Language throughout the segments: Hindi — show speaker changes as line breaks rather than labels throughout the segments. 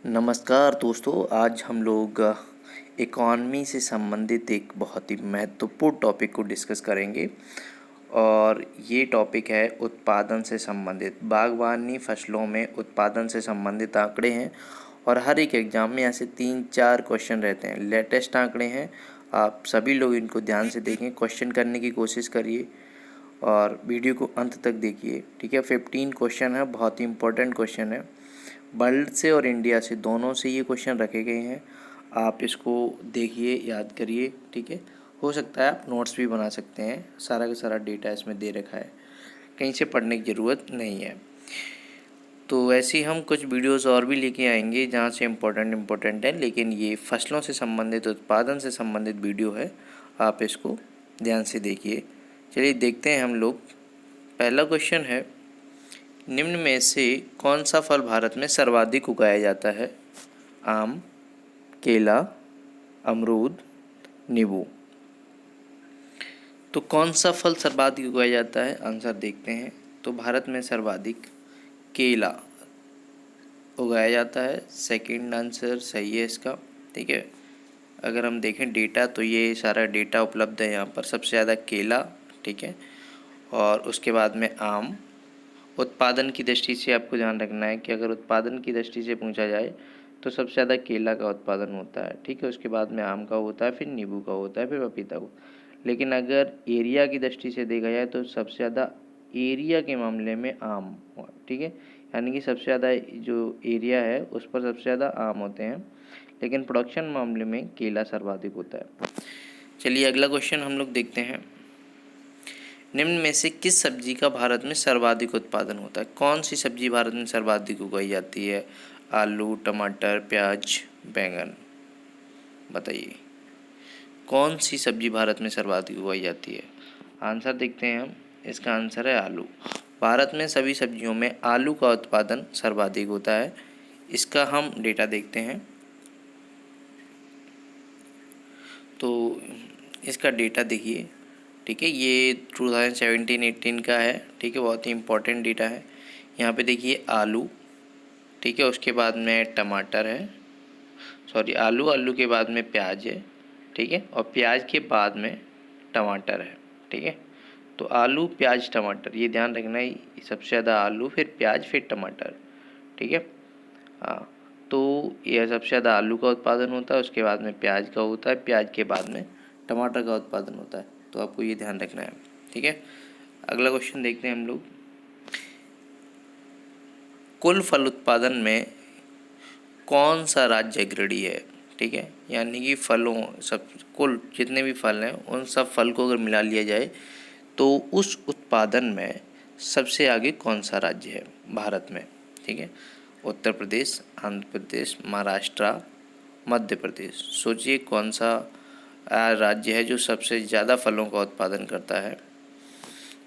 नमस्कार दोस्तों, आज हम लोग इकॉनमी से संबंधित एक बहुत ही महत्वपूर्ण टॉपिक को डिस्कस करेंगे। और ये टॉपिक है उत्पादन से संबंधित। बागवानी फसलों में उत्पादन से संबंधित आंकड़े हैं और हर एक एग्ज़ाम में ऐसे 3-4 क्वेश्चन रहते हैं। लेटेस्ट आंकड़े हैं, आप सभी लोग इनको ध्यान से देखें, क्वेश्चन करने की कोशिश करिए और वीडियो को अंत तक देखिए। ठीक है, 15 क्वेश्चन है, बहुत ही इंपॉर्टेंट क्वेश्चन है। वर्ल्ड से और इंडिया से दोनों से ये क्वेश्चन रखे गए हैं। आप इसको देखिए, याद करिए। ठीक है, हो सकता है आप नोट्स भी बना सकते हैं, सारा का सारा डेटा इसमें दे रखा है, कहीं से पढ़ने की ज़रूरत नहीं है। तो वैसे ही हम कुछ वीडियोस और भी लेके आएंगे जहाँ से इम्पोर्टेंट है, लेकिन ये फसलों से संबंधित, उत्पादन से संबंधित वीडियो है, आप इसको ध्यान से देखिए। चलिए देखते हैं हम लोग। पहला क्वेश्चन है, निम्न में से कौन सा फल भारत में सर्वाधिक उगाया जाता है? आम, केला, अमरूद, नींबू। तो कौन सा फल सर्वाधिक उगाया जाता है? आंसर देखते हैं। तो भारत में सर्वाधिक केला उगाया जाता है। सेकंड आंसर सही है इसका। ठीक है, अगर हम देखें डेटा तो ये सारा डेटा उपलब्ध है यहाँ पर। सबसे ज़्यादा केला, ठीक है, और उसके बाद में आम। उत्पादन की दृष्टि से आपको ध्यान रखना है कि अगर उत्पादन की दृष्टि से पूछा जाए तो सबसे ज़्यादा केला का उत्पादन होता है। ठीक है, उसके बाद में आम का होता है, फिर नींबू का होता है, फिर पपीता का। लेकिन अगर एरिया की दृष्टि से देखा जाए तो सबसे ज़्यादा एरिया के मामले में आम। ठीक है, यानी कि सबसे ज़्यादा जो एरिया है उस पर सबसे ज़्यादा आम होते हैं, लेकिन प्रोडक्शन मामले में केला सर्वाधिक होता है। चलिए अगला क्वेश्चन हम लोग देखते हैं। निम्न में से किस सब्जी का भारत में सर्वाधिक उत्पादन होता है? कौन सी सब्जी भारत में सर्वाधिक उगाई जाती है? आलू, टमाटर, प्याज, बैंगन। बताइए कौन सी सब्जी भारत में सर्वाधिक उगाई जाती है? आंसर देखते हैं हम। इसका आंसर है आलू। भारत में सभी सब्जियों में आलू का उत्पादन सर्वाधिक होता है। इसका हम डेटा देखते हैं। तो इसका डेटा देखिए। ठीक है, ये 2017-18 का है। ठीक है, बहुत ही इम्पोर्टेंट डेटा है। यहाँ पे देखिए आलू, ठीक है, उसके बाद में टमाटर है, सॉरी आलू, आलू के बाद में प्याज है, ठीक है, और प्याज के बाद में टमाटर है। ठीक है, तो आलू, प्याज, टमाटर, ये ध्यान रखना है। सबसे ज़्यादा आलू, फिर प्याज, फिर टमाटर। ठीक है, हाँ, तो यह सबसे ज़्यादा आलू का उत्पादन होता है, उसके बाद में प्याज का होता है, प्याज के बाद में टमाटर का उत्पादन होता है। तो आपको ये ध्यान रखना है। ठीक है, अगला क्वेश्चन देखते हैं हम लोग। कुल फल उत्पादन में कौन सा राज्य अग्रणी है? ठीक है, यानी कि फलों, सब कुल जितने भी फल हैं उन सब फल को अगर मिला लिया जाए तो उस उत्पादन में सबसे आगे कौन सा राज्य है भारत में? ठीक है, उत्तर प्रदेश, आंध्र प्रदेश, महाराष्ट्र, मध्य प्रदेश। सोचिए कौन सा राज्य है जो सबसे ज़्यादा फलों का उत्पादन करता है।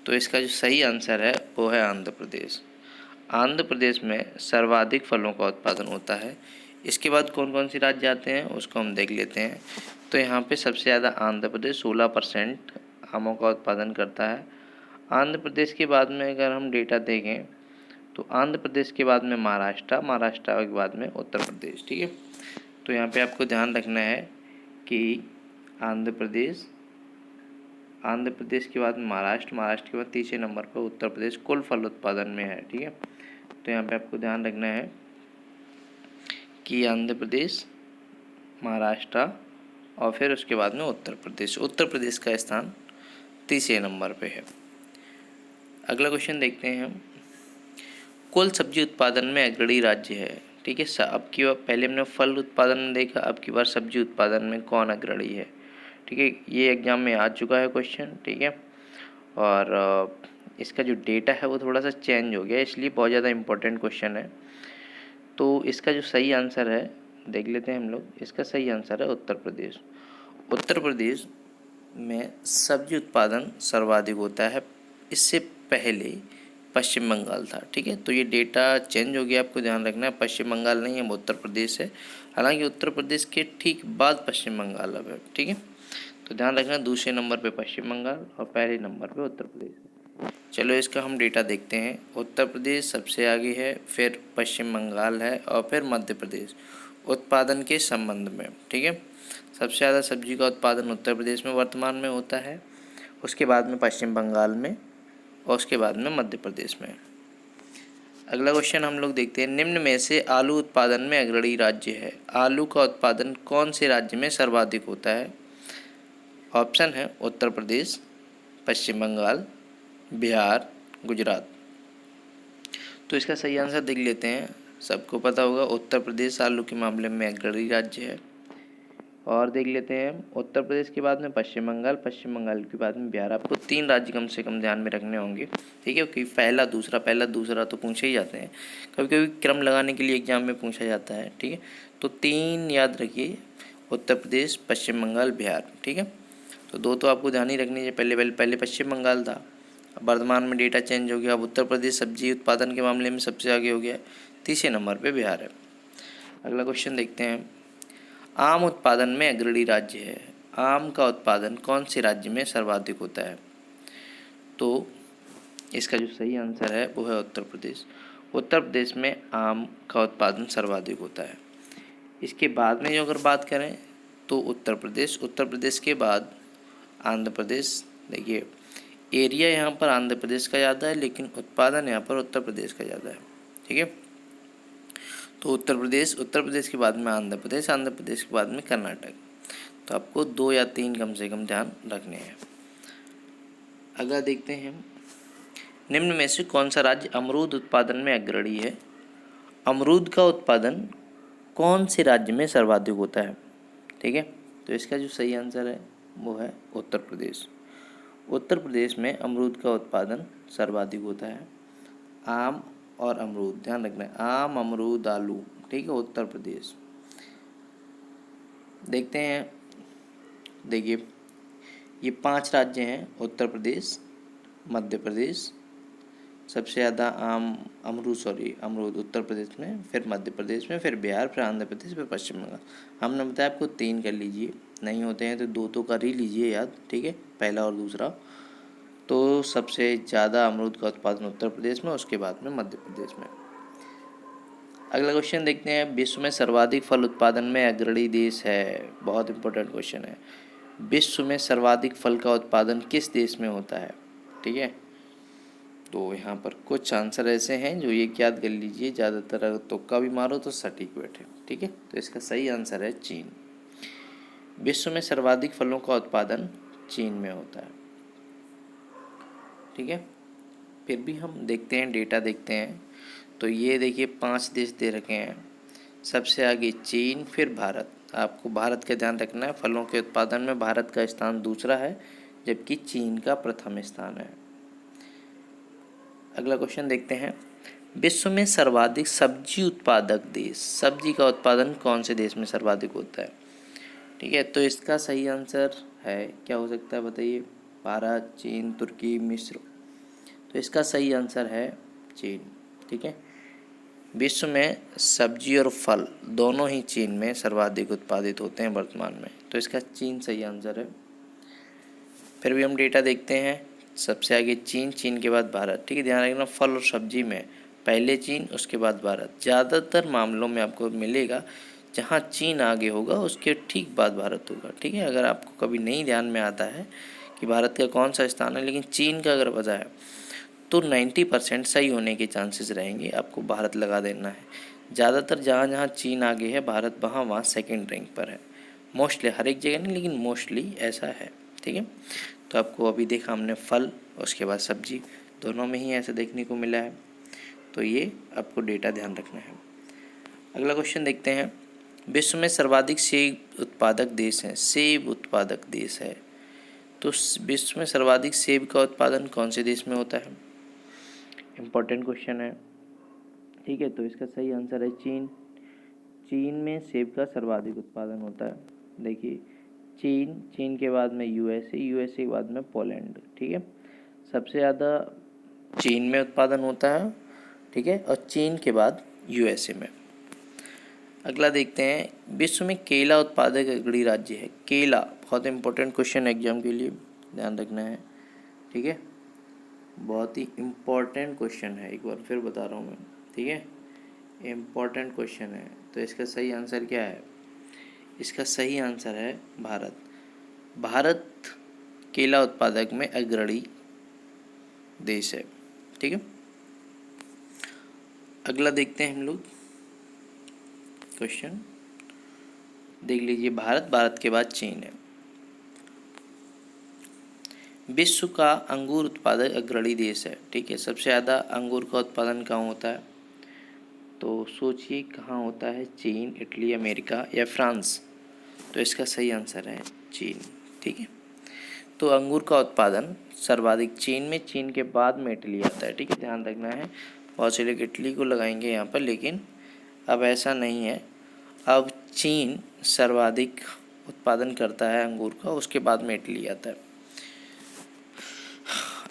तो इसका जो सही आंसर है वो है आंध्र प्रदेश। आंध्र प्रदेश में सर्वाधिक फलों का उत्पादन होता है। इसके बाद कौन कौन से राज्य आते हैं उसको हम देख लेते हैं। तो यहाँ पे सबसे ज़्यादा आंध्र प्रदेश 16% आमों का उत्पादन करता है। आंध्र प्रदेश के बाद में अगर हम डेटा देखें तो आंध्र प्रदेश के बाद में महाराष्ट्र, महाराष्ट्र के बाद में उत्तर प्रदेश। ठीक है, तो यहाँ पे आपको ध्यान रखना है कि आंध्र प्रदेश, आंध्र प्रदेश के बाद महाराष्ट्र, महाराष्ट्र के बाद तीसरे नंबर पर उत्तर प्रदेश कुल फल उत्पादन में है। ठीक है, तो यहाँ पे आपको ध्यान रखना है कि आंध्र प्रदेश, महाराष्ट्र और फिर उसके बाद में उत्तर प्रदेश। उत्तर प्रदेश का स्थान तीसरे नंबर पे है। अगला क्वेश्चन देखते हैं हम। कुल सब्जी उत्पादन में अग्रणी राज्य है। ठीक है, अब की बार पहले हमने फल उत्पादन में देखा, अब की बार सब्जी उत्पादन में कौन अग्रणी है? ठीक है, ये एग्जाम में आ चुका है क्वेश्चन। ठीक है, और इसका जो डेटा है वो थोड़ा सा चेंज हो गया, इसलिए बहुत ज़्यादा इम्पोर्टेंट क्वेश्चन है। तो इसका जो सही आंसर है देख लेते हैं हम लोग। इसका सही आंसर है उत्तर प्रदेश। उत्तर प्रदेश में सब्जी उत्पादन सर्वाधिक होता है। इससे पहले पश्चिम बंगाल था। ठीक है, तो ये डेटा चेंज हो गया, आपको ध्यान रखना है। पश्चिम बंगाल नहीं है, उत्तर प्रदेश है। हालांकि उत्तर प्रदेश के ठीक बाद पश्चिम बंगाल अब है। ठीक है, तो ध्यान रखना, दूसरे नंबर पे पश्चिम बंगाल और पहले नंबर पे उत्तर प्रदेश। चलो इसका हम डेटा देखते हैं। उत्तर प्रदेश सबसे आगे है, फिर पश्चिम बंगाल है और फिर मध्य प्रदेश उत्पादन के संबंध में। ठीक है, सबसे ज़्यादा सब्जी का उत्पादन उत्तर प्रदेश में वर्तमान में होता है, उसके बाद में पश्चिम बंगाल में और उसके बाद में मध्य प्रदेश में। अगला क्वेश्चन हम लोग देखते हैं, निम्न में से आलू उत्पादन में अग्रणी राज्य है। आलू का उत्पादन कौन से राज्य में सर्वाधिक होता है? ऑप्शन है उत्तर प्रदेश, पश्चिम बंगाल, बिहार, गुजरात। तो इसका सही आंसर देख लेते हैं। सबको पता होगा उत्तर प्रदेश आलू के मामले में अग्रणी राज्य है। और देख लेते हैं, उत्तर प्रदेश के बाद में पश्चिम बंगाल, पश्चिम बंगाल के बाद में बिहार। आपको 3 राज्य कम से कम ध्यान में रखने होंगे। ठीक है, क्योंकि पहला दूसरा तो पूछे ही जाते हैं, कभी कभी क्रम लगाने के लिए एग्जाम में पूछा जाता है। ठीक है, तो 3 याद रखिए, उत्तर प्रदेश, पश्चिम बंगाल, बिहार। ठीक है, तो 2 तो आपको ध्यान ही रखनी चाहिए। पहले पश्चिम बंगाल था, अब वर्तमान में डेटा चेंज हो गया। अब उत्तर प्रदेश सब्जी उत्पादन के मामले में सबसे आगे हो गया है, तीसरे नंबर पे बिहार है। अगला क्वेश्चन देखते हैं, आम उत्पादन में अग्रणी राज्य है। आम का उत्पादन कौन से राज्य में सर्वाधिक होता है? तो इसका जो सही आंसर है वो है उत्तर प्रदेश। उत्तर प्रदेश में आम का उत्पादन सर्वाधिक होता है। इसके बाद में जो अगर बात करें तो उत्तर प्रदेश के बाद आंध्र प्रदेश। देखिए, एरिया यहाँ पर आंध्र प्रदेश का ज़्यादा है, लेकिन उत्पादन यहाँ पर उत्तर प्रदेश का ज़्यादा है। ठीक है, तो उत्तर प्रदेश के बाद में आंध्र प्रदेश के बाद में कर्नाटक। तो आपको 2 या 3 कम से कम ध्यान रखने हैं। अगला देखते हैं, निम्न में से कौन सा राज्य अमरूद उत्पादन में अग्रणी है? अमरूद का उत्पादन कौन से राज्य में सर्वाधिक होता है? ठीक है, तो इसका जो सही आंसर है वो है उत्तर प्रदेश। उत्तर प्रदेश में अमरूद का उत्पादन सर्वाधिक होता है। आम और अमरूद ध्यान रखना है, आम, अमरूद, आलू। ठीक है, उत्तर प्रदेश। देखते हैं, देखिए ये 5 राज्य हैं, उत्तर प्रदेश, मध्य प्रदेश, सबसे ज़्यादा अमरूद उत्तर प्रदेश में, फिर मध्य प्रदेश में, फिर बिहार, फिर आंध्र प्रदेश, फिर पश्चिम बंगाल। हमने बताया आपको 3 कर लीजिए, नहीं होते हैं तो 2 तो कर ही लीजिए याद। ठीक है, पहला और दूसरा। तो सबसे ज़्यादा अमरूद का उत्पादन उत्तर प्रदेश में, उसके बाद में मध्य प्रदेश में। अगला क्वेश्चन देखते हैं, विश्व में सर्वाधिक फल उत्पादन में अग्रणी देश है। बहुत इंपॉर्टेंट क्वेश्चन है, विश्व में सर्वाधिक फल का उत्पादन किस देश में होता है? ठीक है, तो यहाँ पर कुछ आंसर ऐसे हैं जो ये याद कर लीजिए, ज़्यादातर अगर तुक्का भी मारो तो सटीक बैठे। ठीक है, तो इसका सही आंसर है चीन। विश्व में सर्वाधिक फलों का उत्पादन चीन में होता है। ठीक है, फिर भी हम देखते हैं, डेटा देखते हैं। तो ये देखिए 5 देश दे रखे हैं, सबसे आगे चीन, फिर भारत। आपको भारत का ध्यान रखना है, फलों के उत्पादन में भारत का स्थान दूसरा है, जबकि चीन का प्रथम स्थान है। अगला क्वेश्चन देखते हैं, विश्व में सर्वाधिक सब्जी उत्पादक देश, सब्जी का उत्पादन कौन से देश में सर्वाधिक होता है? ठीक है, तो इसका सही आंसर है, क्या हो सकता है बताइए? भारत, चीन, तुर्की, मिस्र। तो इसका सही आंसर है चीन। ठीक है, विश्व में सब्जी और फल दोनों ही चीन में सर्वाधिक उत्पादित होते हैं वर्तमान में, तो इसका चीन सही आंसर है। फिर भी हम डेटा देखते हैं, सबसे आगे चीन के बाद भारत। ठीक है, ध्यान रखना, फल और सब्जी में पहले चीन, उसके बाद भारत। ज़्यादातर मामलों में आपको मिलेगा जहाँ चीन आगे होगा उसके ठीक बाद भारत होगा। ठीक है, अगर आपको कभी नहीं ध्यान में आता है कि भारत का कौन सा स्थान है, लेकिन चीन का अगर पता है तो 90% सही होने के चांसेस रहेंगे, आपको भारत लगा देना है। ज़्यादातर जहाँ जहाँ चीन आगे है, भारत वहाँ सेकंड रैंक पर है। मोस्टली, हर एक जगह नहीं, लेकिन मोस्टली ऐसा है। ठीक है, तो आपको अभी देखा हमने फल, उसके बाद सब्जी, दोनों में ही ऐसा देखने को मिला है। तो ये आपको डेटा ध्यान रखना है। अगला क्वेश्चन देखते हैं, विश्व में सर्वाधिक सेब उत्पादक देश है, सेब उत्पादक देश है। तो विश्व में सर्वाधिक सेब का उत्पादन कौन से देश में होता है? इम्पोर्टेंट क्वेश्चन है। ठीक है, तो इसका सही आंसर है चीन। चीन में सेब का सर्वाधिक उत्पादन होता है। देखिए, चीन के बाद में यूएसए के बाद में पोलैंड। ठीक है, सबसे ज़्यादा चीन में उत्पादन होता है। ठीक है, और चीन के बाद यूएसए में। अगला देखते हैं, विश्व में केला उत्पादक अग्रणी राज्य है। केला बहुत इंपॉर्टेंट क्वेश्चन एग्जाम के लिए, ध्यान रखना है। ठीक है, बहुत ही इम्पोर्टेंट क्वेश्चन है, एक बार फिर बता रहा हूँ मैं, ठीक है, इम्पोर्टेंट क्वेश्चन है। तो इसका सही आंसर क्या है? इसका सही आंसर है भारत। भारत केला उत्पादक में अग्रणी देश है, ठीक है। अगला देखते हैं हम लोग क्वेश्चन, देख लीजिए। भारत के बाद चीन है। विश्व का अंगूर उत्पादक अग्रणी देश है, ठीक है। सबसे ज़्यादा अंगूर का उत्पादन कहाँ होता है? तो सोचिए कहाँ होता है? चीन, इटली, अमेरिका या फ्रांस? तो इसका सही आंसर है चीन, ठीक है। तो अंगूर का उत्पादन सर्वाधिक चीन में, चीन के बाद में इटली आता है, ठीक है, ध्यान रखना है। बहुत से लोग इटली को लगाएंगे यहाँ पर, लेकिन अब ऐसा नहीं है। अब चीन सर्वाधिक उत्पादन करता है अंगूर का, उसके बाद में इटली आता है।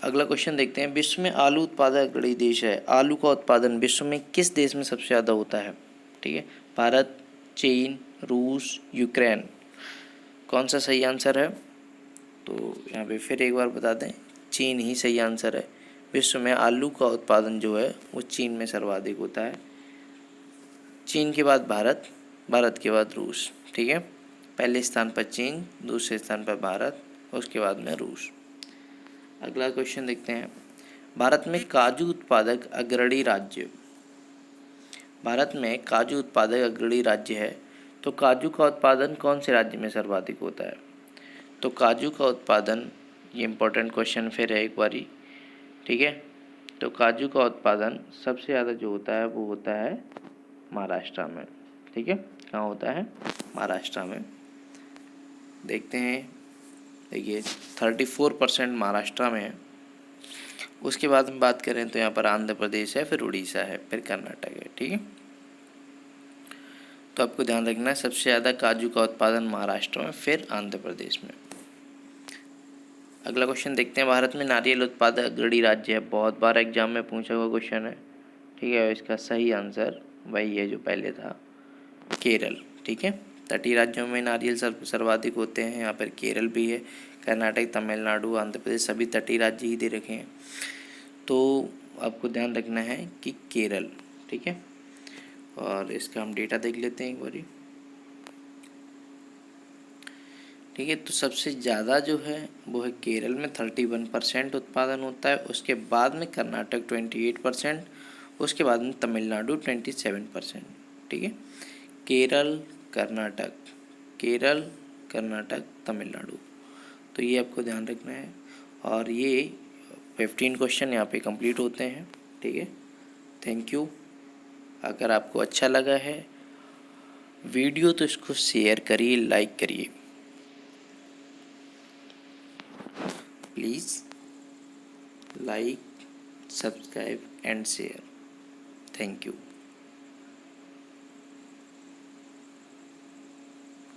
अगला क्वेश्चन देखते हैं। विश्व में आलू उत्पादक अग्रणी देश है। आलू का उत्पादन विश्व में किस देश में सबसे ज़्यादा होता है? ठीक है, भारत, चीन, रूस, यूक्रेन? कौन सा सही आंसर है? तो यहाँ पे फिर एक बार बता दें, चीन ही सही आंसर है। विश्व में आलू का उत्पादन जो है वो चीन में सर्वाधिक होता है। चीन के बाद भारत, भारत के बाद रूस, ठीक है। पहले स्थान पर चीन, दूसरे स्थान पर भारत, उसके बाद में रूस। अगला क्वेश्चन देखते हैं। भारत में काजू उत्पादक अग्रणी राज्य। भारत में काजू उत्पादक अग्रणी राज्य है, तो काजू का उत्पादन कौन से राज्य में सर्वाधिक होता है? तो काजू का उत्पादन, ये इम्पोर्टेंट क्वेश्चन फिर है एक बारी, ठीक है। तो काजू का उत्पादन सबसे ज़्यादा जो होता है वो होता है महाराष्ट्र में, ठीक है। कहाँ होता है? महाराष्ट्र में। देखते हैं, देखिए 34% महाराष्ट्र में है। उसके बाद हम बात करें तो यहाँ पर आंध्र प्रदेश है, फिर उड़ीसा है, फिर कर्नाटक है, ठीक है। तो आपको ध्यान रखना है, सबसे ज़्यादा काजू का उत्पादन महाराष्ट्र में, फिर आंध्र प्रदेश में। अगला क्वेश्चन देखते हैं। भारत में नारियल उत्पादक अग्रणी राज्य है। बहुत बार एग्जाम में पूछा हुआ क्वेश्चन है, ठीक है। इसका सही आंसर वही है जो पहले था, केरल, ठीक है। तटीय राज्यों में नारियल सर्वाधिक होते हैं। यहाँ पर केरल भी है, कर्नाटक, तमिलनाडु, आंध्र प्रदेश, सभी तटीय राज्य ही दे रखे हैं। तो आपको ध्यान रखना है कि केरल, ठीक है। और इसका हम डेटा देख लेते हैं एक बारी, ठीक है। तो सबसे ज़्यादा जो है वो है केरल में 31% उत्पादन होता है। उसके बाद में कर्नाटक 28%, उसके बाद में तमिलनाडु 27%, ठीक है। केरल, कर्नाटक, केरल, कर्नाटक, तमिलनाडु, तो ये आपको ध्यान रखना है। और ये 15 क्वेश्चन यहाँ पे कंप्लीट होते हैं, ठीक है। Thank you. अगर आपको अच्छा लगा है वीडियो तो इसको शेयर करिए, लाइक करिए please. Like, subscribe and share. Thank you.